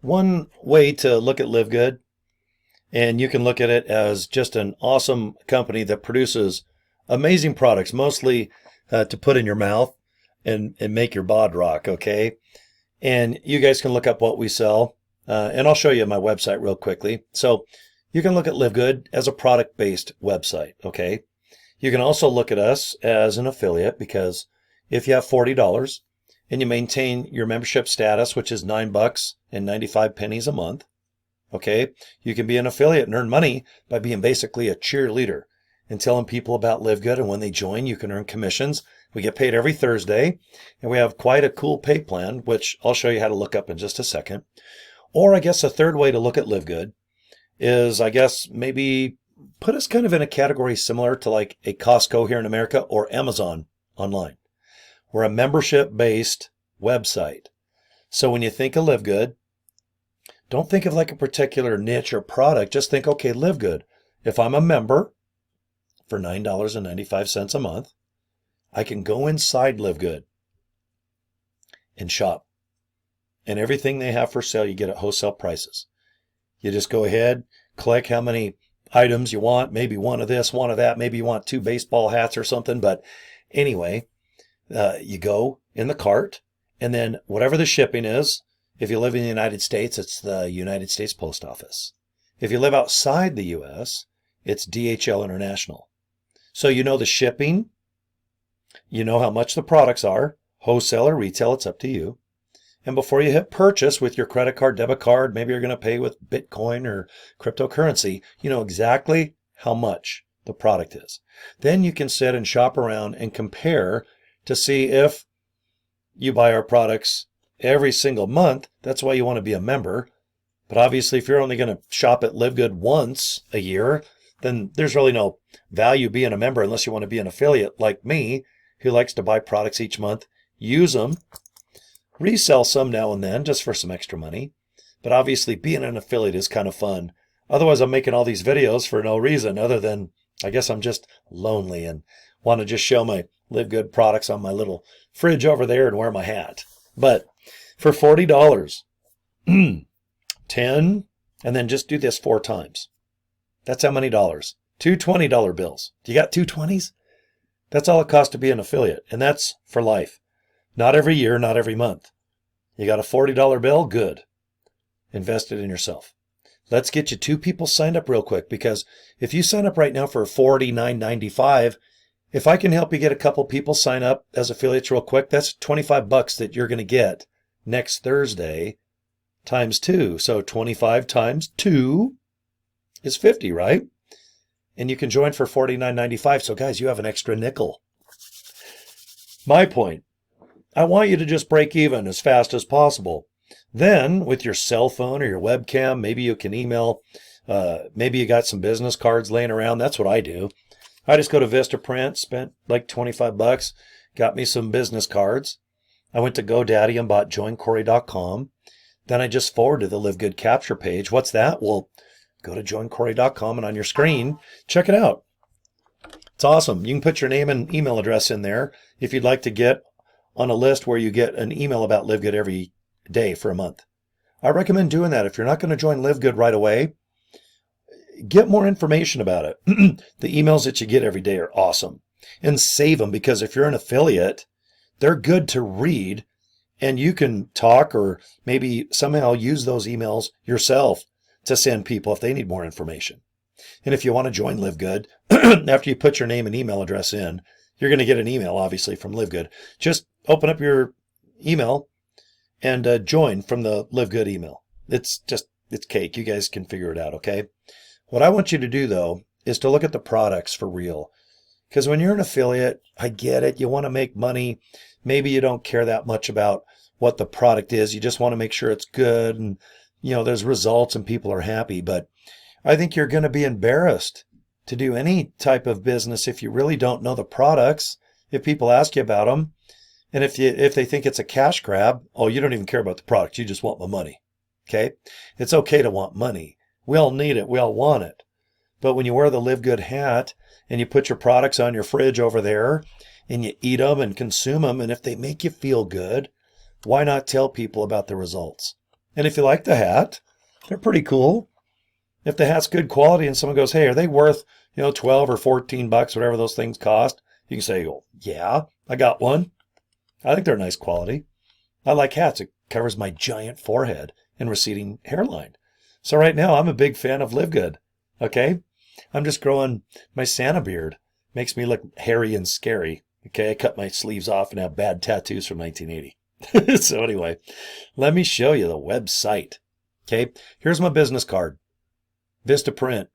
one way to look at Live Good, and you can look at it as just an awesome company that produces amazing products, mostly to put in your mouth and make your bod rock, okay? And you guys can look up what we sell, and I'll show you my website real quickly. So you can look at Live Good as a product-based website, okay? You can also look at us as an affiliate, because if you have $40 and you maintain your membership status, which is $9.95 a month, okay, you can be an affiliate and earn money by being basically a cheerleader and telling people about Live Good. And when they join, you can earn commissions. We get paid every Thursday, and we have quite a cool pay plan, which I'll show you how to look up in just a second. Or I guess a third way to look at Live Good is, I guess, maybe put us kind of in a category similar to like a Costco here in America or Amazon online. We're a membership-based website. So when you think of Live Good, don't think of like a particular niche or product. Just think, okay, Live Good. If I'm a member for $9.95 a month, I can go inside Live Good and shop. And everything they have for sale, you get at wholesale prices. You just go ahead, click how many items you want, maybe one of this, one of that, maybe you want 2 baseball hats or something. But anyway, you go in the cart, and then whatever the shipping is, if you live in the United States, it's the United States Post Office. If you live outside the U.S., it's DHL International. So you know the shipping, you know how much the products are, wholesale or retail, it's up to you. And before you hit purchase with your credit card, debit card, maybe you're going to pay with Bitcoin or cryptocurrency, you know exactly how much the product is. Then you can sit and shop around and compare to see if you buy our products every single month. That's why you want to be a member. But obviously, if you're only going to shop at Live Good once a year, then there's really no value being a member unless you want to be an affiliate like me, who likes to buy products each month, use them, resell some now and then just for some extra money. But obviously, being an affiliate is kind of fun. Otherwise, I'm making all these videos for no reason other than I guess I'm just lonely and want to just show my Live Good products on my little fridge over there and wear my hat. But for $40, 10, and then just do this 4 times. That's how many dollars? 2 $20 bills. You got 2 20s? That's all it costs to be an affiliate, and that's for life. Not every year, not every month. You got a $40 bill? Good. Invest it in yourself. Let's get you 2 people signed up real quick, because if you sign up right now for $49.95, if I can help you get a couple people sign up as affiliates real quick, that's $25 that you're going to get next Thursday times 2. So 25 times 2 is 50, right? And you can join for $49.95. So guys, you have an extra nickel. My point, I want you to just break even as fast as possible. Then with your cell phone or your webcam, maybe you can email, maybe you got some business cards laying around. That's what I do. I just go to Vistaprint, spent like $25, got me some business cards. I went to GoDaddy and bought joincory.com. Then I just forwarded the Live Good capture page. What's that? Well, go to joincory.com, and on your screen, check it out. It's awesome. You can put your name and email address in there if you'd like to get on a list where you get an email about Live Good every day for a month. I recommend doing that. If you're not going to join Live Good right away, get more information about it. The emails that you get every day are awesome. And save them, because if you're an affiliate, they're good to read, and you can talk or maybe somehow use those emails yourself to send people if they need more information. And if you want to join Live Good, after you put your name and email address in, you're going to get an email, obviously, from Live Good. Just open up your email and join from the Live Good email. It's cake. You guys can figure it out, okay? What I want you to do, though, is to look at the products for real. Because when you're an affiliate, I get it. You want to make money. Maybe you don't care that much about what the product is. You just want to make sure it's good and, there's results and people are happy. But I think you're going to be embarrassed to do any type of business if you really don't know the products, if people ask you about them, and if they think it's a cash grab. Oh, you don't even care about the product. You just want my money. Okay? It's okay to want money. We all need it. We all want it. But when you wear the Live Good hat and you put your products on your fridge over there and you eat them and consume them, and if they make you feel good, why not tell people about the results? And if you like the hat, they're pretty cool. If the hat's good quality and someone goes, hey, are they worth, 12 or 14 bucks, whatever those things cost? You can say, oh, yeah, I got one. I think they're nice quality. I like hats. It covers my giant forehead and receding hairline. So right now I'm a big fan of Live Good. Okay. I'm just growing my Santa beard. Makes me look hairy and scary. Okay. I cut my sleeves off and have bad tattoos from 1980. So anyway, let me show you the website. Okay. Here's my business card. Vistaprint.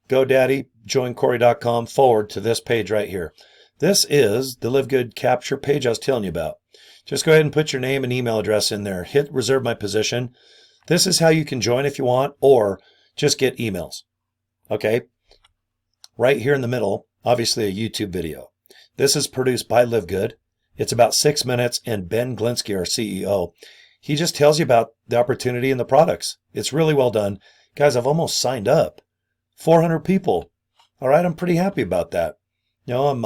GoDaddy, joincory.com forward to this page right here. This is the Live Good capture page I was telling you about. Just go ahead and put your name and email address in there. Hit reserve my position. This is how you can join if you want, or just get emails. Okay. Right here in the middle, obviously a YouTube video. This is produced by Live Good. It's about 6 minutes, and Ben Glinsky, our CEO, he just tells you about the opportunity and the products. It's really well done. Guys, I've almost signed up. 400 people. All right, I'm pretty happy about that. I'm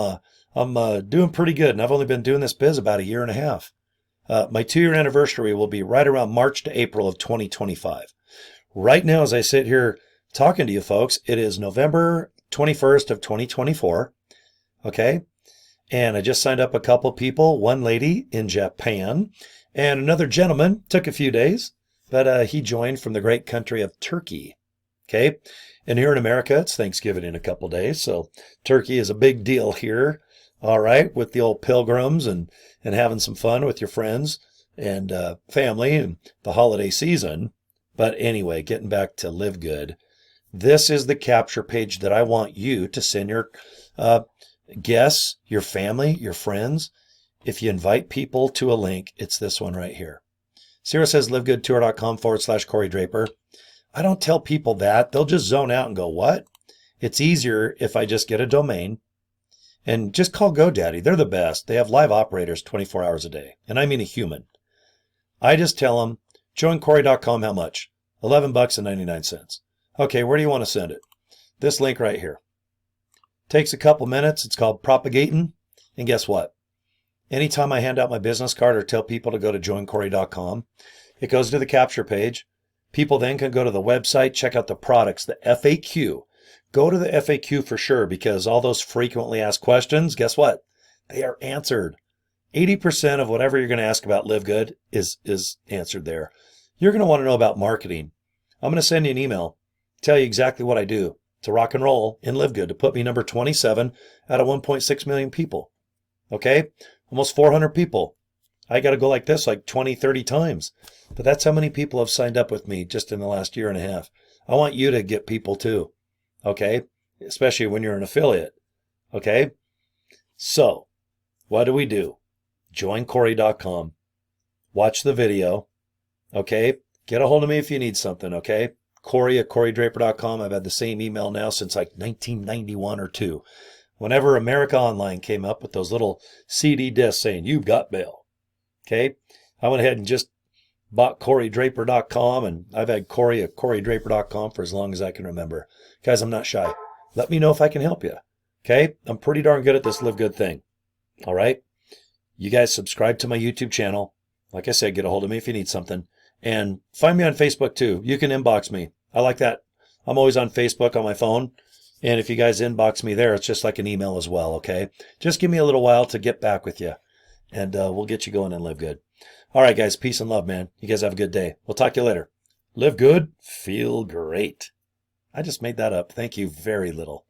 doing pretty good, and I've only been doing this biz about a year and a half. My 2-year anniversary will be right around March to April of 2025. Right now, as I sit here talking to you folks, it is November 21st of 2024. Okay. And I just signed up a couple people, one lady in Japan and another gentleman. Took a few days, but he joined from the great country of Turkey. Okay. And here in America, it's Thanksgiving in a couple days. So turkey is a big deal here. All right. With the old pilgrims and having some fun with your friends and family and the holiday season. But anyway, getting back to Live Good. This is the capture page that I want you to send your guests, your family, your friends. If you invite people to a link, it's this one right here. Sarah says livegoodtour.com/Cory Draper. I don't tell people that. They'll just zone out and go, what? It's easier if I just get a domain and just call GoDaddy. They're the best. They have live operators 24 hours a day. And I mean a human. I just tell them, joincory.com, how much? $11.99. Okay, where do you want to send it? This link right here. Takes a couple minutes. It's called propagating. And guess what? Anytime I hand out my business card or tell people to go to joincory.com, it goes to the capture page. People then can go to the website, check out the products, the FAQ. Go to the FAQ for sure, because all those frequently asked questions, guess what? They are answered. 80% of whatever you're going to ask about Live Good is answered there. You're going to want to know about marketing. I'm going to send you an email, tell you exactly what I do to rock and roll in Live Good, to put me number 27 out of 1.6 million people. Okay? Almost 400 people. I got to go like this like 20, 30 times. But that's how many people have signed up with me just in the last year and a half. I want you to get people too. Okay? Especially when you're an affiliate. Okay? So, what do? joincory.com. Watch the video. Okay? Get a hold of me if you need something. Okay? Cory at CoryDraper.com. I've had the same email now since like 1991 or 2. Whenever America Online came up with those little CD discs saying, you've got mail. Okay? I went ahead and just bought CoryDraper.com, and I've had Cory at CoryDraper.com for as long as I can remember. Guys, I'm not shy. Let me know if I can help you. Okay? I'm pretty darn good at this Live Good thing. All right? You guys subscribe to my YouTube channel. Like I said, get a hold of me if you need something. And find me on Facebook too. You can inbox me. I like that. I'm always on Facebook on my phone. And if you guys inbox me there, it's just like an email as well, okay? Just give me a little while to get back with you. And we'll get you going and Live Good. All right, guys. Peace and love, man. You guys have a good day. We'll talk to you later. Live good. Feel great. I just made that up. Thank you very little.